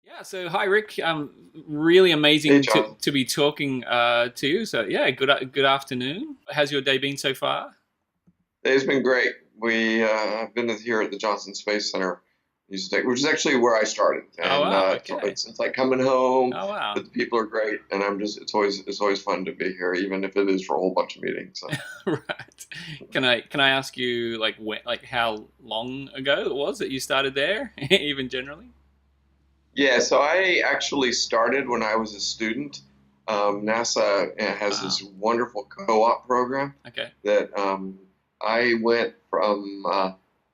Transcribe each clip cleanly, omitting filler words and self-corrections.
Yeah, so hi Rick. Really Hey, amazing to, John. to be talking to you. So yeah, good afternoon. How's your day been so far? It's been great. I've been here at the Johnson Space Center, which is actually where I started, Oh and wow, okay. it's like coming home. Oh wow. But the people are great, and it's always fun to be here, even if it is for a whole bunch of meetings. So Right. Can I ask you like how long ago it was that you started there, even generally? yeah, so I actually started when I was a student. NASA has Wow. this wonderful co-op program Okay. that I went from.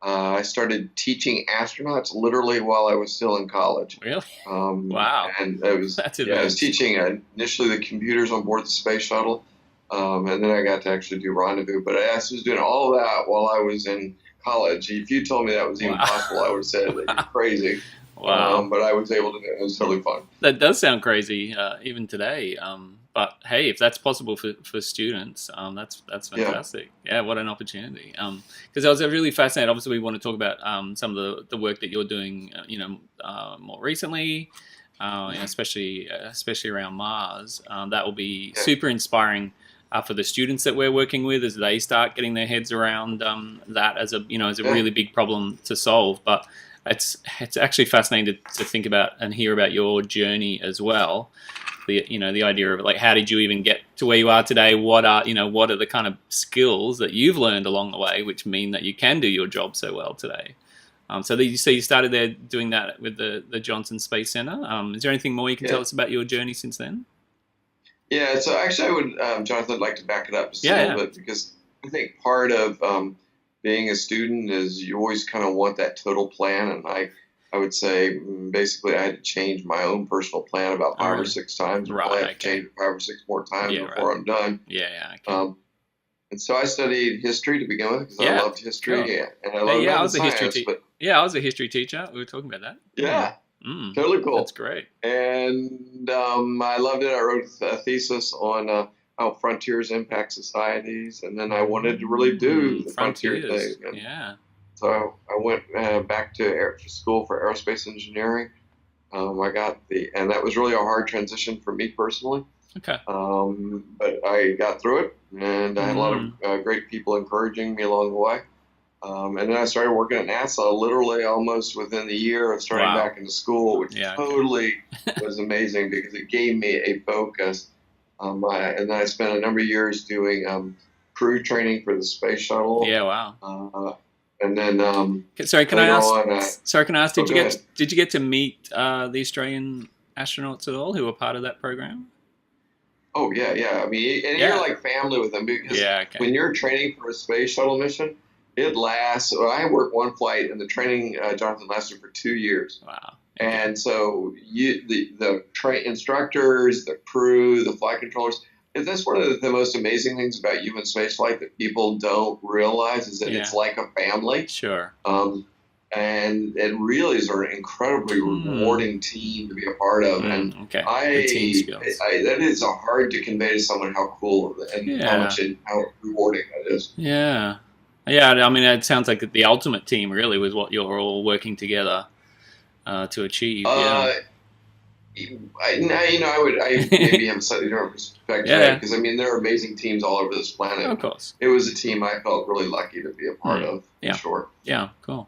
I started teaching astronauts literally while I was still in college. Really? Wow. And it was, That's yeah, I was advanced. teaching initially the computers on board the space shuttle, and then I got to actually do rendezvous. But I was doing all of that while I was in college. If you told me that was even Wow. possible, I would have said that you're crazy. Wow. But I was able to do it. It was totally fun. That does sound crazy, even today. But hey, if that's possible for students, that's Yeah, fantastic. Yeah, what an opportunity. Because I was really fascinated. Obviously, we want to talk about some of the work that you're doing, more recently, especially around Mars. That will be yeah, super inspiring. For the students that we're working with, as they start getting their heads around that as a yeah. really big problem to solve, but it's actually fascinating to think about and hear about your journey as well. The idea of like how did you even get to where you are today? What are the kind of skills that you've learned along the way, which mean that you can do your job so well today? So you started there doing that with the Johnson Space Center. Is there anything more you can tell Yeah. us about your journey since then? Yeah, so actually, I would, Jonathan, like to back it up just a Yeah, little yeah, bit because I think part of being a student is you always kind of want that total plan, and I would say basically I had to change my own personal plan about oh five or really? six times, and probably Right, have to okay. change it five or six more times Yeah, right. before I'm done. Yeah, yeah, okay. Um, and so I studied history to begin with because I Yeah, loved history, cool. yeah, and I Hey, loved yeah, math and science. But yeah, I was a history teacher. We were talking about that. Yeah. yeah, totally That's cool. great. And I loved it. I wrote a thesis on how frontiers impact societies, and then I wanted to really do the frontier thing. Frontiers. And Yeah. so I went back to school for aerospace engineering. I got and that was really a hard transition for me personally. Okay. But I got through it, and I had a lot of Mm. great people encouraging me along the way. And then I started working at NASA literally almost within the year of starting Wow. back into school, which Yeah. Okay. totally was amazing because it gave me a focus. And then I spent a number of years doing crew training for the space shuttle. Yeah. Wow. Uh, and then Sorry, can I later ask? on, Sorry, can I ask? oh, go ahead. Did you get to meet the Australian astronauts at all who were part of that program? Oh, yeah, yeah. I mean, and you're Yeah. like family with them because Yeah. Okay. when you're training for a space shuttle mission, it lasts. Well, I worked one flight, and the training, Jonathan, lasted for 2 years. Wow. Okay. And so instructors, the crew, the flight controllers, and that's one of the most amazing things about human spaceflight that people don't realize is that it's Yeah. like a family. Sure. Um, and it really is an incredibly Hmm. rewarding team to be a part of. And Okay. The team skills. that is hard to convey to someone how cool and Yeah. how rewarding that is. Yeah. Yeah. I mean, it sounds like the ultimate team really was what you're all working together to achieve. Yeah. Uh, I maybe have a slightly different perspective Yeah. because I mean there are amazing teams all over this Yeah. planet. Of course. It was a team I felt really lucky to be a part Mm. of for Yeah. sure. Yeah. Cool.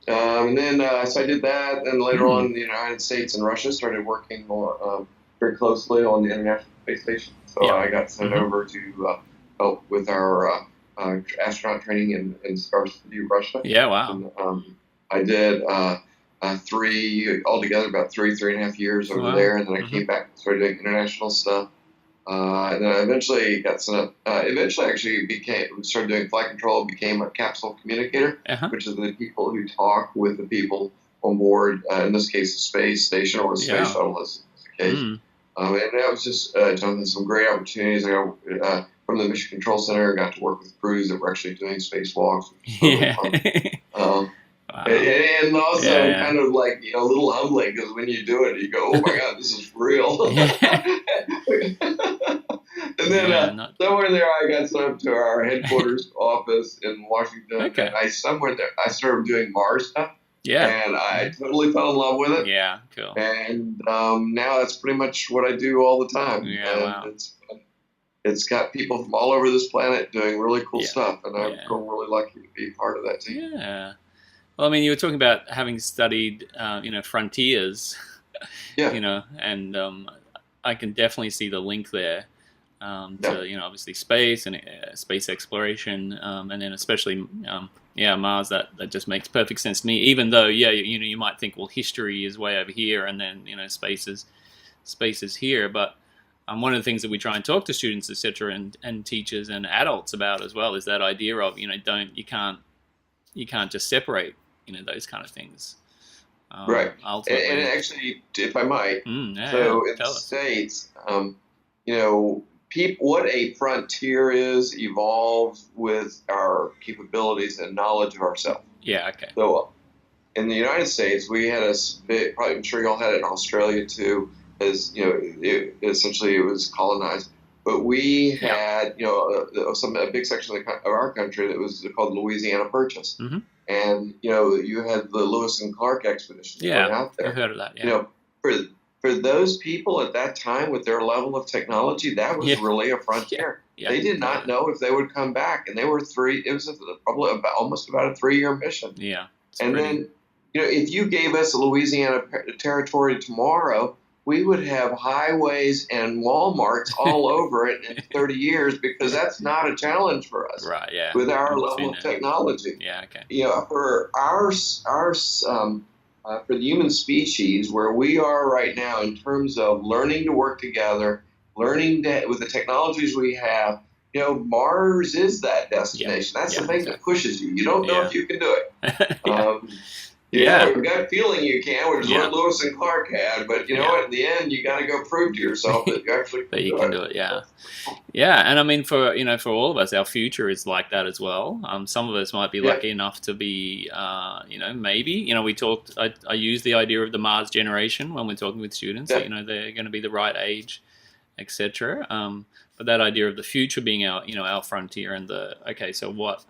And then so I did that. Then later Mm. on, the United States and Russia started working more very closely on the International Space Station. So Yeah. I got sent Hmm. over to help with our astronaut training in Star City, Russia. Yeah. Wow. And I did altogether about three and a half years over Wow. there, and then I Hmm. came back and started doing international stuff. And then I eventually got sent up. Eventually, actually started doing flight control. Became a capsule communicator, Uh huh. which is the people who talk with the people on board. In this case, the space station or the space Yeah. shuttle, as the case. Mm. And that was just Jonathan, some great opportunities. I got from the Mission Control Center. I got to work with crews that were actually doing spacewalks, which was totally Yeah. fun. Um, and, Wow. and Yeah. also Yeah. kind of like a little humbling because when you do it, you go, "Oh my God, this is real." Yeah. And then Yeah. Not. somewhere there, I got sent up to our headquarters office in Washington, and Okay. I somewhere there I started doing Mars stuff. Yeah. and I totally fell in love with it. Yeah. Cool. And now that's pretty much what I do all the time, Yeah. and Wow. it's got people from all over this planet doing really cool Yeah. stuff, and I Yeah. feel really lucky to be part of that team. Yeah. Well, I mean, you were talking about having studied, frontiers, Yeah, and I can definitely see the link there, yeah, to, obviously space and space exploration, and then especially, Mars. That just makes perfect sense to me. Even though, yeah, you might think, well, history is way over here, and then space is here, but. One of the things that we try and talk to students, etc., and teachers and adults about as well is that idea of you can't just separate those kind of things. right. And Ultimately, actually, if I might, yeah, so in the tell us. States, what a frontier is evolves with our capabilities and knowledge of ourselves. Yeah, okay. So in the United States, we had probably, I'm sure y'all had it in Australia too, as essentially it was colonized. But we had, a big section of our country that was called the Louisiana Purchase. Mm-hmm. And, you had the Lewis and Clark expeditions going out there. I've heard of that, yeah. For those people at that time with their level of technology, that was really a frontier. Yeah. They did not know if they would come back. And they were it was probably almost about a 3-year mission. Yeah. Then, if you gave us a Louisiana territory tomorrow, we would have highways and Walmarts all over it in 30 years, because that's not a challenge for us. Right, yeah. With our level of technology. Yeah, okay. For for the human species, where we are right now in terms of learning to work together, learning with the technologies we have, Mars is that destination. That's the thing that pushes you. You don't know if you can do it. We've got a feeling you can, which is what Lewis and Clark had, but what? In the end, you got to go prove to yourself that you actually can do it. Yeah, and I mean, for all of us, our future is like that as well. Some of us might be lucky enough to be, maybe, we talked. I use the idea of the Mars generation when we're talking with students. That, they're going to be the right age, etc. But that idea of the future being our frontier, and so what?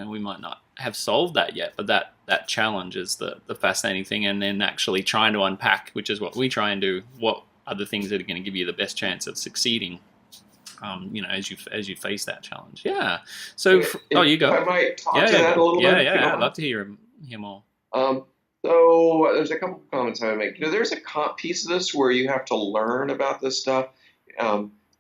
We might not have solved that yet, but that challenge is the fascinating thing, and then actually trying to unpack, which is what we try and do. What are the things that are going to give you the best chance of succeeding? As you face that challenge. Yeah. So, you go. I might talk to that a little bit. Yeah. I'd love to hear more. So there's a couple of comments I would make. There's a piece of this where you have to learn about this stuff.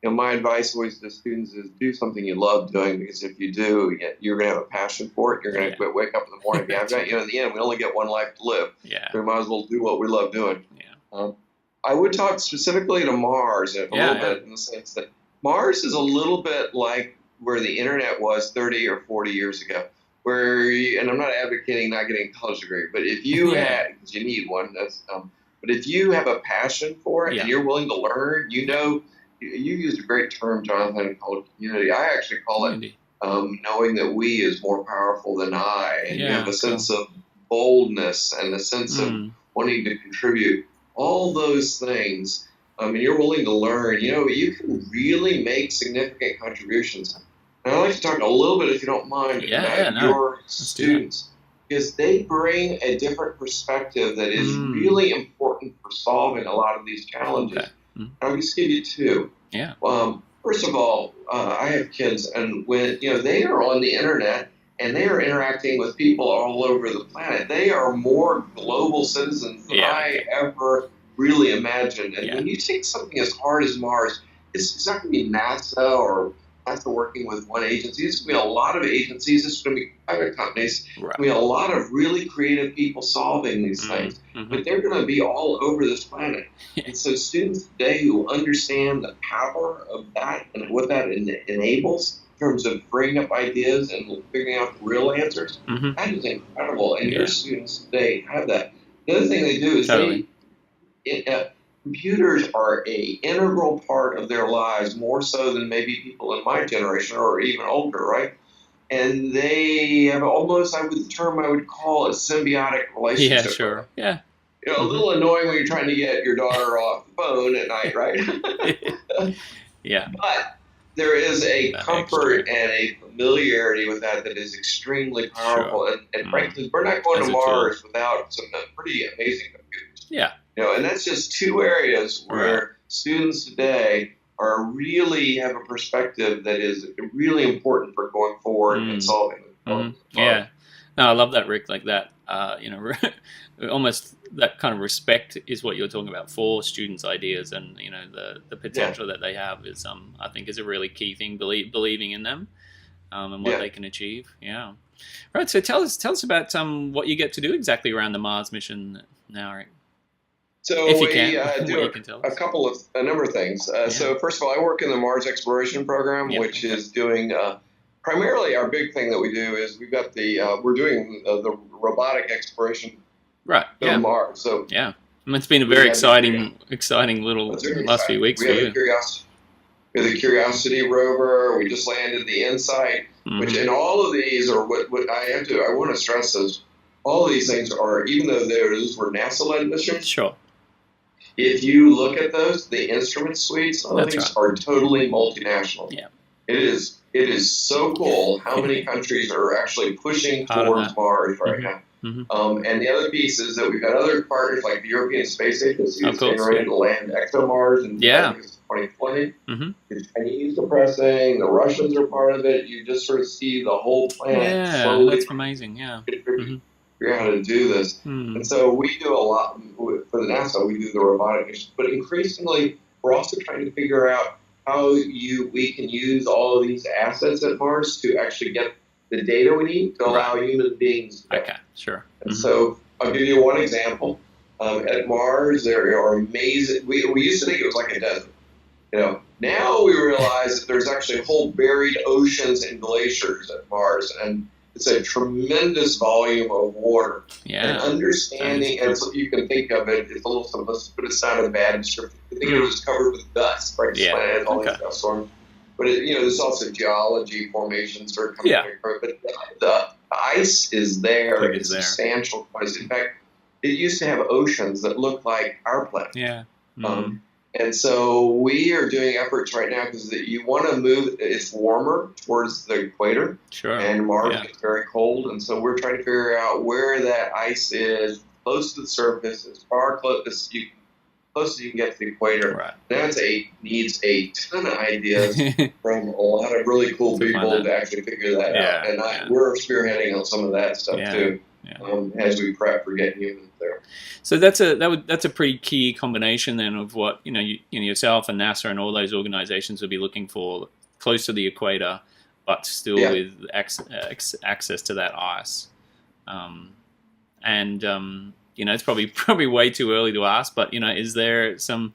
My advice always to students is do something you love doing, because if you do, you're going to have a passion for it. You're going to wake up in the morning and be, in the end, we only get one life to live. Yeah. So we might as well do what we love doing. Yeah. I would talk specifically to Mars a little bit, in the sense that Mars is a little bit like where the internet was 30 or 40 years ago, and I'm not advocating not getting a college degree, but if you because you need one, but if you have a passion for it and you're willing to learn, you used a great term, Jonathan, called community. I actually call it knowing that we is more powerful than I, and you have a sense of boldness and a sense of wanting to contribute. All those things, and you're willing to learn, you can really make significant contributions. And I'd like to talk a little bit, if you don't mind, about your students, because they bring a different perspective that is really important for solving a lot of these challenges. Okay. I'll just give you two. Yeah. First of all, I have kids, and when they are on the internet and they are interacting with people all over the planet, they are more global citizens than I ever really imagined. And when you take something as hard as Mars, it's not going to be NASA or NASA working with one agency. It's going to be a lot of agencies. It's going to be private companies. Right. It's going to be a lot of really creative people solving these things. But they're going to be all over this planet. And so students today who understand the power of that and what that enables in terms of bringing up ideas and figuring out the real answers, that is incredible. And your students today have that. The other thing they do is computers are a integral part of their lives, more so than maybe people in my generation or even older, right? And they have almost, the term I would call a symbiotic relationship. Yeah, sure. Yeah. A little annoying when you're trying to get your daughter off the phone at night, right? Yeah. But there is a that comfort extra. and a familiarity with that is extremely powerful. Sure. And frankly, we're not going As to a tool. Mars without some pretty amazing computers. Yeah. And that's just two areas where students today are really have a perspective that is really important for going forward and solving the problems. Yeah. No, I love that, Rick. Like that, almost that kind of respect is what you're talking about for students' ideas, and the potential that they have is I think is a really key thing. Believing in them, and what they can achieve. Yeah. Right. So tell us about what you get to do exactly around the Mars mission now, Rick. So If you we can, do a number of things. So first of all, I work in the Mars Exploration Program, which is doing primarily our big thing that we do is we've got we're doing the robotic exploration of Mars. So it's been a very exciting little last few weeks for you. We have the Curiosity rover. We just landed the InSight, which and all of these are what I want to stress is all of these things are, even though those were NASA-led missions. Sure. If you look at those, the instrument suites, all things are totally multinational. Yeah. It is so cool how many countries are actually pushing towards Mars right now. And the other piece is that we've got other partners like the European Space Agency is getting ready to land ExoMars in 2020. The Chinese are pressing, the Russians are part of it. You just sort of see the whole planet slowly. That's amazing. Yeah. Figure out how to do this. And so we do a lot for the NASA. We do the robotic missions, but increasingly we're also trying to figure out how we can use all of these assets at Mars to actually get the data we need to allow human beings to go. Okay, sure. And so I'll give you one example. At Mars, there are amazing. We used to think it was like a desert. Now we realize that there's actually whole buried oceans and glaciers at Mars, and it's a tremendous volume of water. And understanding, and so you can think of it, it's a little simplistic, but it's not a bad description. I think it was covered with dust, right? Planet, all these stuff storms. But there's also geology formations that are coming through. But the ice is there. It's substantial. In fact, it used to have oceans that looked like our planet. Yeah. And so we are doing efforts right now because you want to move. It's warmer towards the equator, and Mars gets very cold, and so we're trying to figure out where that ice is, close to the surface, as close as you can get to the equator. That needs a ton of ideas from a lot of really cool people to actually figure that out, and we're spearheading on some of that stuff too. As we prep for getting humans there. So that's a pretty key combination then of what yourself and NASA and all those organizations would be looking for, close to the equator, but still with access to that ice. It's probably way too early to ask, but is there some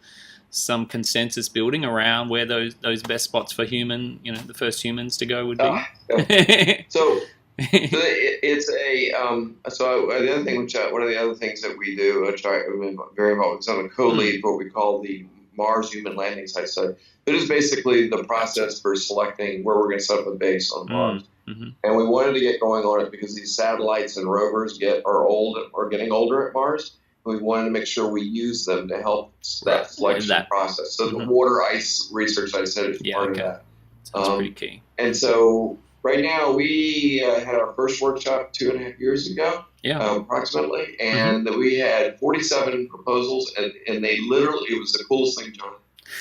consensus building around where those best spots for the first humans to go would be? So it's so the other thing, one of the other things that we do, which I'm very involved with, I'm a co-lead what we call the Mars Human Landing Site Study. It is basically the process for selecting where we're going to set up a base on Mars. And we wanted to get going on it because these satellites and rovers are getting older at Mars. We wanted to make sure we use them to help that selection process. So the water ice research I said is part of that. That's pretty key. And so right now, we had our first workshop 2.5 years ago, approximately, and we had 47 proposals, and they literally, it was the coolest thing, John.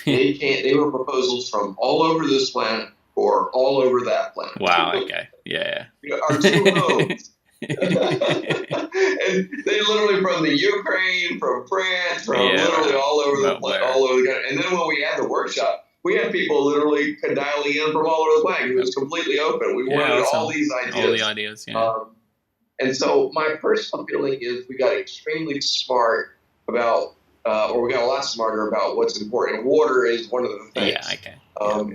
They were proposals from all over this planet or all over that planet. Wow, okay, yeah. Our two homes. And they literally from the Ukraine, from France, from literally all over the planet, all over the country. And then when we had the workshop, we had people literally dialing in from all over the planet. It was completely open. We wanted all these ideas. All the ideas, and so my personal feeling is we got extremely smart about, or we got a lot smarter about what's important. Water is one of the things. Yeah, okay.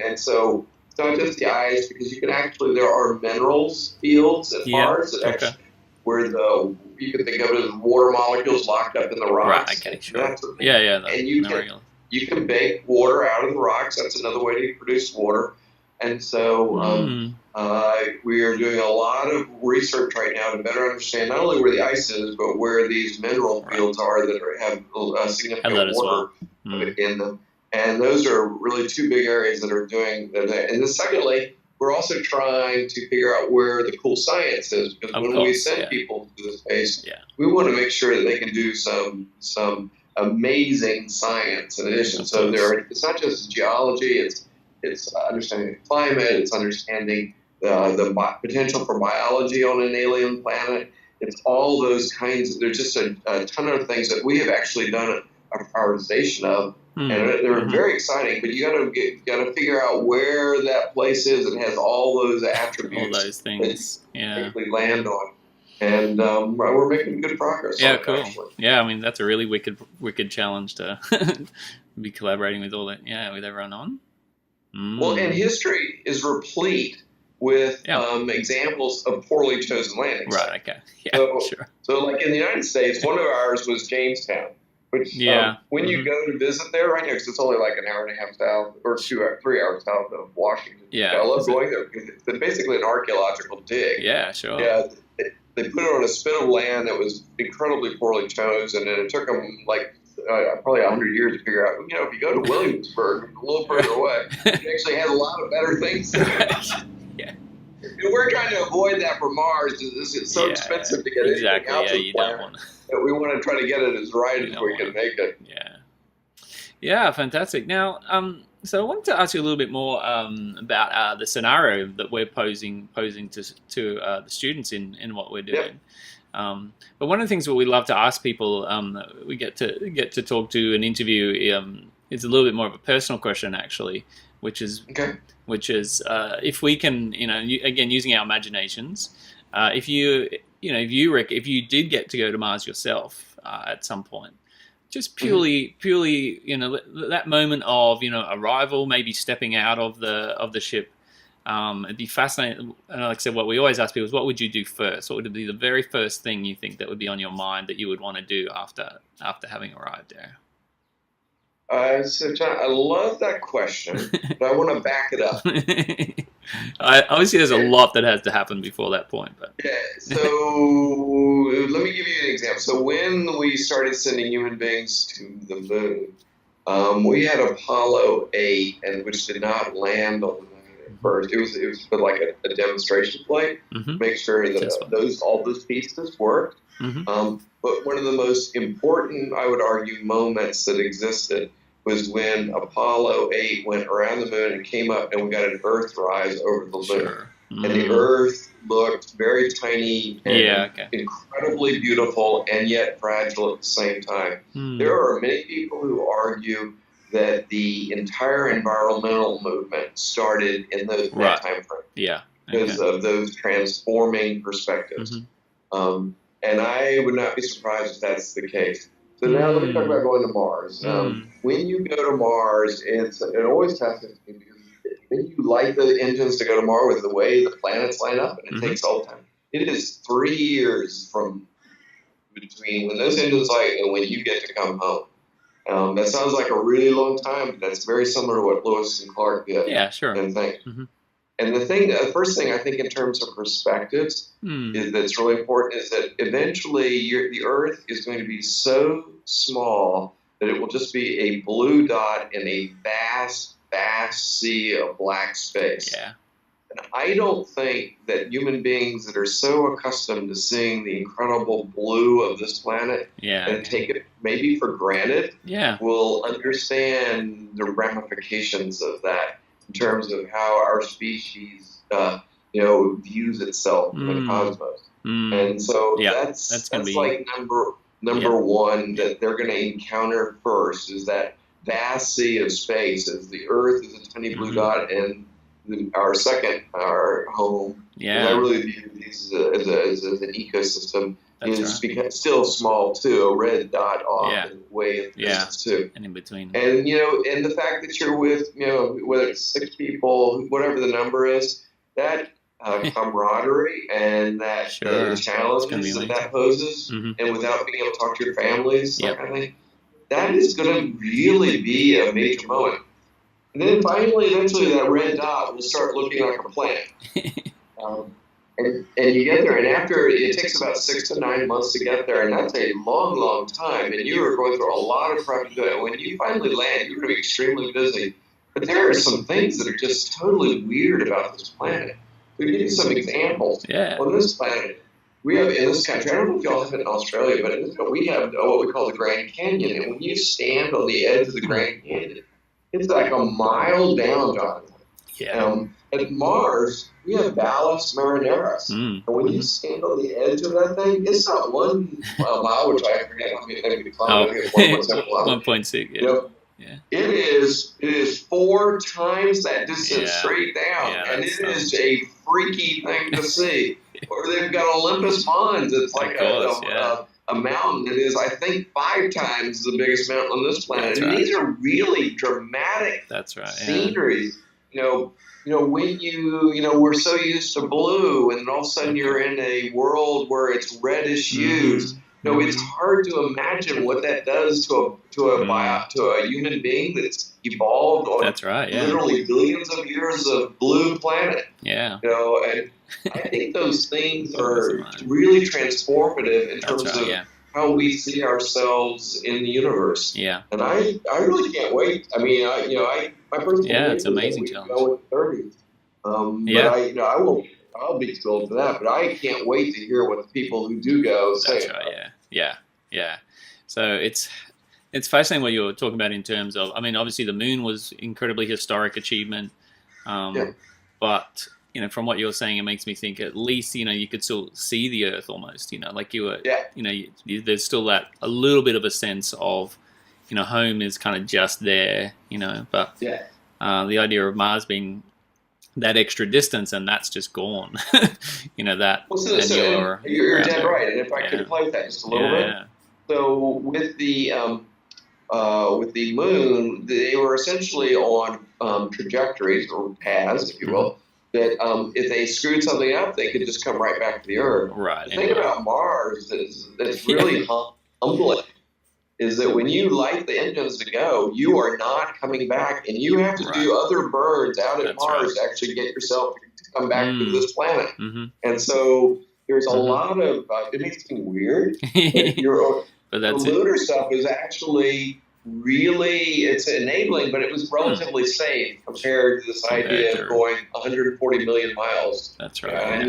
And so it's not just the ice, because you can actually, there are minerals fields at Mars that actually, where you can think of it as water molecules locked up in the rocks. Right, okay, sure. And you can bake water out of the rocks. That's another way to produce water. And so we are doing a lot of research right now to better understand not only where the ice is, but where these mineral fields are that have significant water in them. And those are really two big areas that are doing that. And then secondly, we're also trying to figure out where the cool science is, because when we send people to the space, we want to make sure that they can do some amazing science in addition. So it's not just geology, it's understanding the climate, it's understanding the potential for biology on an alien planet. It's all those kinds. There's just a ton of things that we have actually done a prioritization of. And they're very exciting, but you got to figure out where that place is and has all those attributes, all those things, that we land on, and we're making good progress. Yeah, on cool. It, actually. Yeah, I mean that's a really wicked challenge to be collaborating with with everyone on. Well, and history is replete with examples of poorly chosen landings. Right. Okay. Yeah. Sure. So, like in the United States, one of ours was Jamestown. Which, when you go to visit there, right now, because it's only like an hour and a half south, or 3 hours south of Washington. Yeah. I love going there because it's basically an archaeological dig. Yeah, sure. Yeah, they put it on a spit of land that was incredibly poorly chosen, and it took them like probably 100 years to figure out, if you go to Williamsburg, a little further away, it actually has a lot of better things there. Yeah. And we're trying to avoid that for Mars. It's so expensive to get anything out to the planet. We want to try to get it as right as we can make it. Yeah, fantastic. Now, so I wanted to ask you a little bit more about the scenario that we're posing to the students in what we're doing. But one of the things that we love to ask people that we get to talk to and interview is a little bit more of a personal question, actually, which is if we can, again using our imaginations, if you did get to go to Mars yourself at some point, just purely, that moment of arrival, maybe stepping out of the ship, it'd be fascinating. And like I said, what we always ask people is, what would you do first? What would be the very first thing you think that would be on your mind that you would want to do after having arrived there? So John, I love that question, but I want to back it up. Obviously, there's a lot that has to happen before that point. But so let me give you an example. So when we started sending human beings to the moon, we had Apollo 8, and which did not land on the moon at first. It was for like a demonstration flight, make sure that all those pieces worked. But one of the most important, I would argue, moments that existed was when Apollo 8 went around the moon and came up, and we got an Earthrise over the moon. And the Earth looked very tiny and incredibly beautiful, and yet fragile at the same time. There are many people who argue that the entire environmental movement started in that time frame. Because of those transforming perspectives. And I would not be surprised if that's the case. So now let me talk about going to Mars. When you go to Mars, it always fascinates me because when you light the engines to go to Mars with the way the planets line up, and it takes all the time. It is 3 years from between when those engines light and when you get to come home. That sounds like a really long time, but that's very similar to what Lewis and Clark did. Yeah, sure. And things. And the first thing I think in terms of perspectives that's really important is that eventually the Earth is going to be so small that it will just be a blue dot in a vast, vast sea of black space. And I don't think that human beings that are so accustomed to seeing the incredible blue of this planet and take it maybe for granted will understand the ramifications of that in terms of how our species, views itself in the cosmos. And so that's like number one that they're going to encounter first is that vast sea of space. As the Earth is a tiny blue dot, and our home, I really view these as an ecosystem. Is still small too, a red dot off in the way of distance too. And in between. And and the fact that you're with, whether it's 6 people, whatever the number is, that camaraderie and that challenges that poses, and without being able to talk to your families, that kind of thing, that is going to really be a major moment. And then finally, eventually, that red dot will start looking like a planet. and you get there, and after it takes about 6 to 9 months to get there, and that's a long, long time. And you are going through a lot of prep to do it. When you finally land, you're going to be extremely busy. But there are some things that are just totally weird about this planet. To give you some examples, on this planet, we have in this country, I don't know if y'all have it in Australia, but in this country, we have what we call the Grand Canyon. And when you stand on the edge of the Grand Canyon, it's like a mile down, Jonathan. At Mars, we have Valles Marineris. And when you stand on the edge of that thing, it's not 1 mile, which I forget how many we climbed. I think it's 1.6. It is 4 times that distance straight down, and it is a freaky thing to see. Or they've got Olympus Mons. It's like a mountain that is, I think, 5 times the biggest mountain on this planet. And these are really dramatic sceneries. When we're so used to blue, and all of a sudden you're in a world where it's reddish hues. It's hard to imagine what that does to a human being that's evolved on literally billions of years of blue planet. And I think those things are really transformative in terms of how we see ourselves in the universe. And I really can't wait. I mean, my personal it's an amazing challenge. Go in the 30s. But I'll be thrilled for that. But I can't wait to hear what the people who do go say. So it's fascinating what you're talking about in terms of, I mean, obviously the moon was incredibly historic achievement, but from what you're saying, it makes me think at least you could still see the Earth almost. Like you were, there's still that a little bit of a sense of, home is kind of just there. But the idea of Mars being that extra distance, and that's just gone. That. Well, so you're dead right. And if I could play with that just a little bit. So with the moon, they were essentially on trajectories or paths, if you will, that if they screwed something up, they could just come right back to the Earth. The thing about Mars that's really humbling is that when you light the engines to go, you are not coming back, and you have to do other burns out at Mars to actually get yourself to come back to this planet. And so there's a lot of it makes me weird. But the lunar stuff is actually it's enabling, but it was relatively safe compared to this idea of going 140 million miles. That's right. I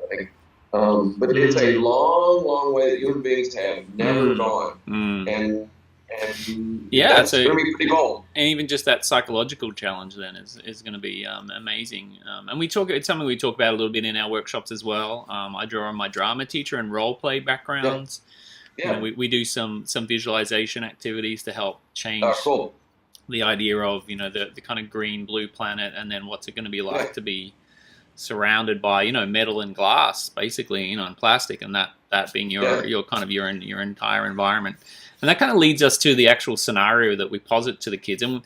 think. But it's a long, long way that human beings have never gone, and that's going to be pretty bold. And even just that psychological challenge then is going to be amazing. And it's something we talk about a little bit in our workshops as well. I draw on my drama teacher and role play backgrounds. We do some visualization activities to help change the idea of the kind of green blue planet, and then what's it going to be like to be surrounded by metal and glass, basically, and plastic, and that being your kind of your entire environment. And that kind of leads us to the actual scenario that we posit to the kids. And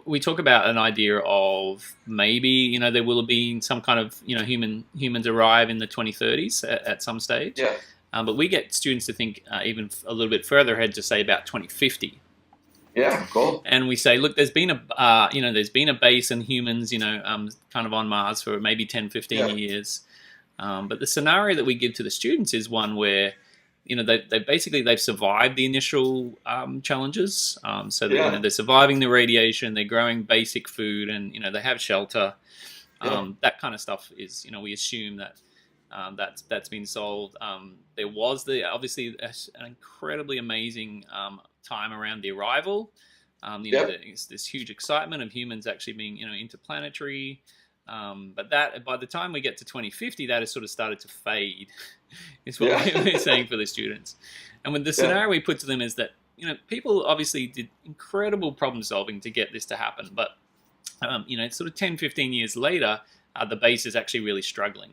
we talk about an idea of maybe there will have been some kind of humans arrive in the 2030s at some stage. But we get students to think even a little bit further ahead, to say about 2050. Cool. And we say, look, there's been a base in humans, kind of on Mars for maybe 10, 15 years. But the scenario that we give to the students is one where, they've survived the initial challenges. So they're surviving the radiation, they're growing basic food, and they have shelter. That kind of stuff is, we assume that that's been solved. There was obviously an incredibly amazing time around the arrival. There's this huge excitement of humans actually being interplanetary. But that by the time we get to 2050, that has sort of started to fade. Is what we're saying for the students. And with the scenario we put to them is that people obviously did incredible problem solving to get this to happen, but sort of 10, 15 years later, the base is actually really struggling.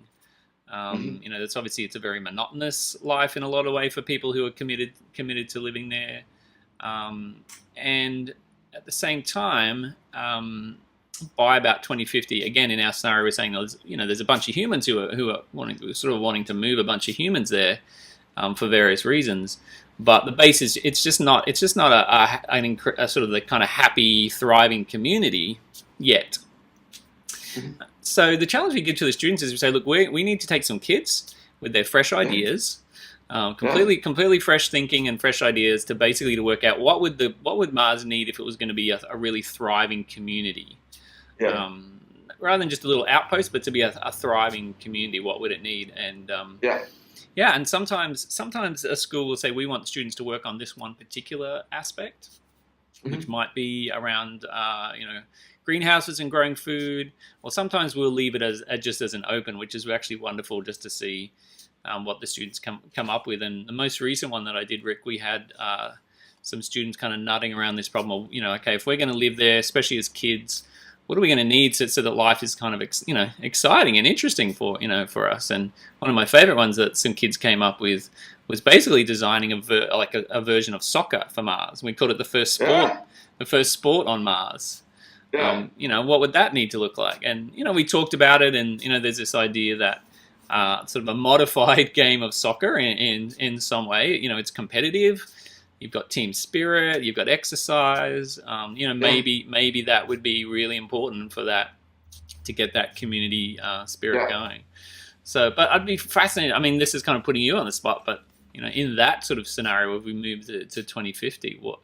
That's obviously, it's a very monotonous life in a lot of ways for people who are committed to living there. And at the same time, by about 2050, again in our scenario, we're saying there's a bunch of humans who are wanting to move a bunch of humans there for various reasons. But the base is it's just not a sort of the kind of happy, thriving community yet. So the challenge we give to the students is we say, look, we need to take some kids with their fresh ideas, completely fresh thinking and fresh ideas to basically to work out what would Mars need if it was going to be a really thriving community. Yeah. Rather than just a little outpost, but to be a thriving community, what would it need? And and sometimes a school will say we want students to work on this one particular aspect, which might be around greenhouses and growing food, or sometimes we'll leave it as just as an open, which is actually wonderful just to see what the students come up with. And the most recent one that I did, Rick, we had some students kind of nutting around this problem of, okay, if we're going to live there, especially as kids, what are we going to need so that life is kind of exciting and interesting for us? And one of my favorite ones that some kids came up with was basically designing a version of soccer for Mars. We called it the first sport on Mars. What would that need to look like? And we talked about it, and there's this idea that sort of a modified game of soccer in some way. It's competitive. You've got team spirit, you've got exercise. Maybe that would be really important for that, to get that community spirit going. So, but I'd be fascinated. I mean, this is kind of putting you on the spot, but in that sort of scenario, if we move to 2050, what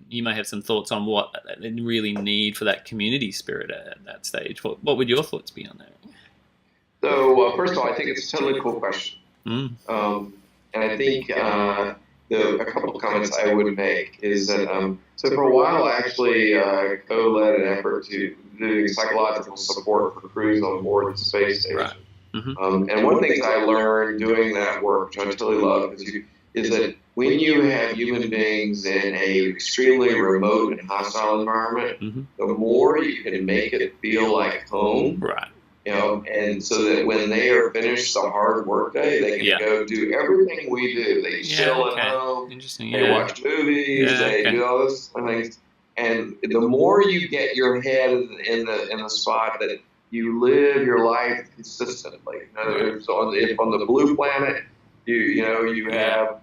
you may have some thoughts on what they really need for that community spirit at that stage. What would your thoughts be on that? So, first of all, I think it's a totally cool question, and I think. A couple of comments I would make is that, so for a while I actually co-led an effort to do psychological support for crews on board the space station. Right. And one of the things I learned doing that work, which I totally love, is that when you have human beings in a extremely remote and hostile environment, the more you can make it feel like home. Right. And so that when they are finished the hard work day, they can go do everything we do. They chill at home, they watch movies, they do all those things. And the more you get your head in the spot that you live your life consistently. So if on the blue planet, you have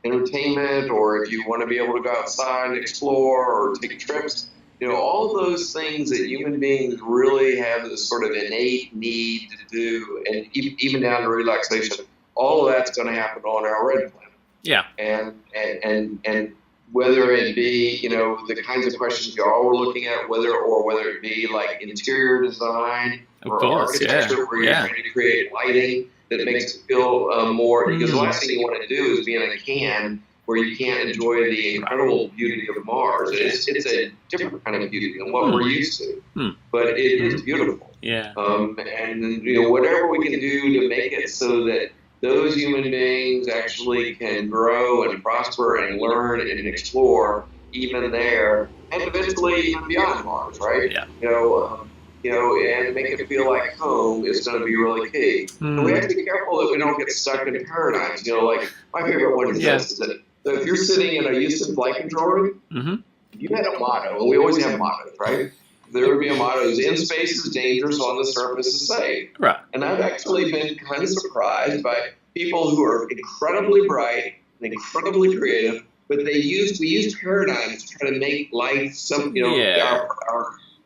entertainment, or if you want to be able to go outside and explore or take trips. All those things that human beings really have this sort of innate need to do, and even down to relaxation, all of that's going to happen on our red planet. Yeah. And whether it be, the kinds of questions you all were looking at, whether it be like interior design or architecture, where you're trying to create lighting that makes it feel more, because the last thing you want to do is be in a can where you can't enjoy the incredible beauty of Mars. It's a different kind of beauty than what we're used to, but it is beautiful. Yeah. And whatever we can do to make it so that those human beings actually can grow and prosper and learn and explore even there, and eventually even beyond Mars, right? Yeah. And make it feel like home is going to be really key. And we have to be careful that we don't get stuck in paradigms. Like my favorite one is this: is that if you're sitting in a Houston flight control room, you had a motto, and we always have mottos, right? There would be a motto: "In space is dangerous, on the surface is safe." Right. And I've actually been kind of surprised by people who are incredibly bright and incredibly creative, but we use paradigms to try to make life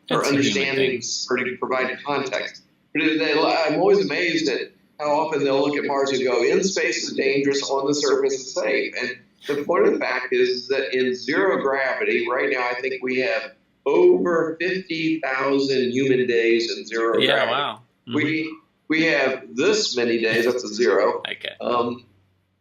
our understandings or to provide context. But I'm always amazed at how often they'll look at Mars and go, "In space is dangerous, on the surface is safe." And the point of the fact is that in zero gravity, right now, I think we have over 50,000 human days in zero gravity. Yeah, wow. We have this many days, that's a zero, okay.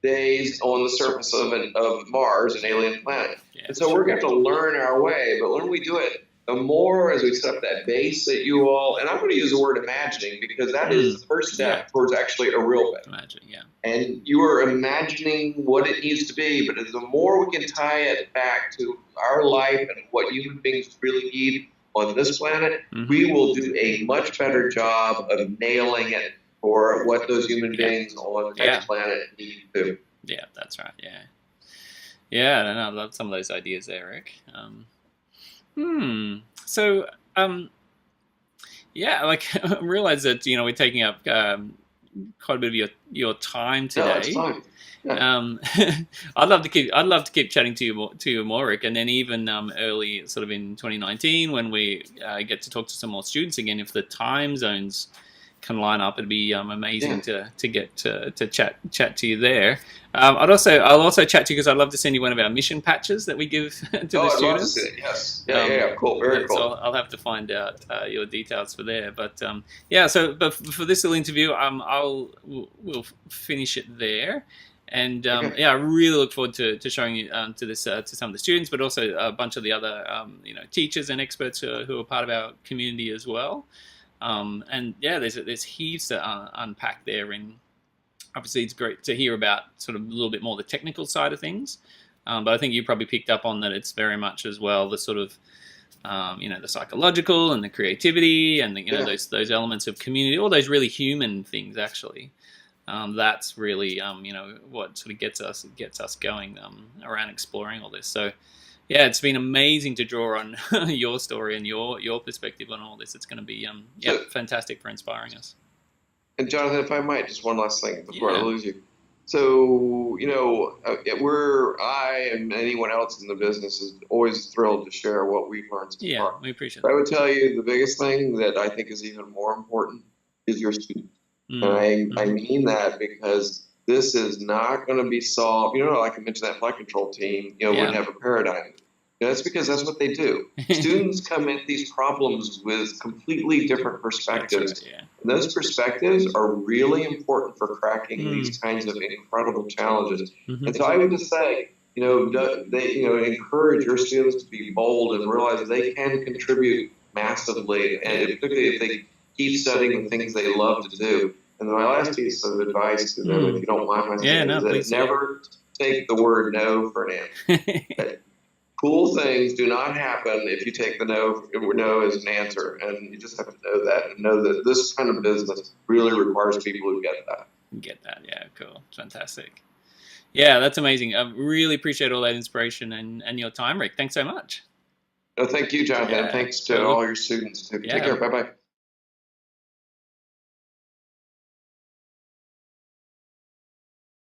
Days on the surface of Mars, an alien planet. Yeah, and so we're going to learn our way, but when we do it, the more as we set up that base that you all, and I'm going to use the word imagining, because that is the first step towards actually a real base. Imagine, yeah. And you are imagining what it needs to be, but the more we can tie it back to our life and what human beings really need on this planet, we will do a much better job of nailing it for what those human beings on the next planet need to do. Yeah, that's right, yeah. Yeah, I love some of those ideas there, Rick. So, I realize that, we're taking up quite a bit of your time No, it's today. fine. Yeah. I'd love to keep chatting to you more, Rick, and then even early, sort of in 2019, when we get to talk to some more students again, if the time zones can line up, it'd be amazing to get to chat to you there. I'll also chat to you because I'd love to send you one of our mission patches that we give to the students. I'd love to see it. Yes. Yeah. Cool. Very cool. So I'll have to find out your details for there. But but for this little interview, we'll finish it there. And I really look forward to showing you to some of the students, but also a bunch of the other teachers and experts who are part of our community as well. There's heaps to unpack there. And obviously, it's great to hear about sort of a little bit more the technical side of things. But I think you probably picked up on that. It's very much as well the sort of the psychological and the creativity and those elements of community, all those really human things actually. That's really what sort of gets us going around exploring all this. So yeah, it's been amazing to draw on your story and your perspective on all this. It's going to be fantastic for inspiring us. And Jonathan, if I might, just one last thing before I lose you. So I and anyone else in the business is always thrilled to share what we've learned so far. Yeah, we appreciate that. I would tell you the biggest thing that I think is even more important is your students. And I mean that because this is not going to be solved. Like I mentioned, that flight control team, wouldn't have a paradigm. That's because that's what they do. Students come at these problems with completely different perspectives. And those perspectives are really important for cracking these kinds of incredible challenges. And so I would just say, encourage your students to be bold and realize that they can contribute massively, and particularly if they keep studying the things they love to do. And then my last piece of advice to them, if you don't mind my saying, is that never take the word no for an answer. Cool things do not happen if you take the no as an answer, and you just have to know that and know that this kind of business really requires people who get that. Yeah, cool, fantastic. Yeah, that's amazing. I really appreciate all that inspiration and your time, Rick. Thanks so much. No, thank you, Jonathan. Thanks to all your students. Take care. Bye-bye.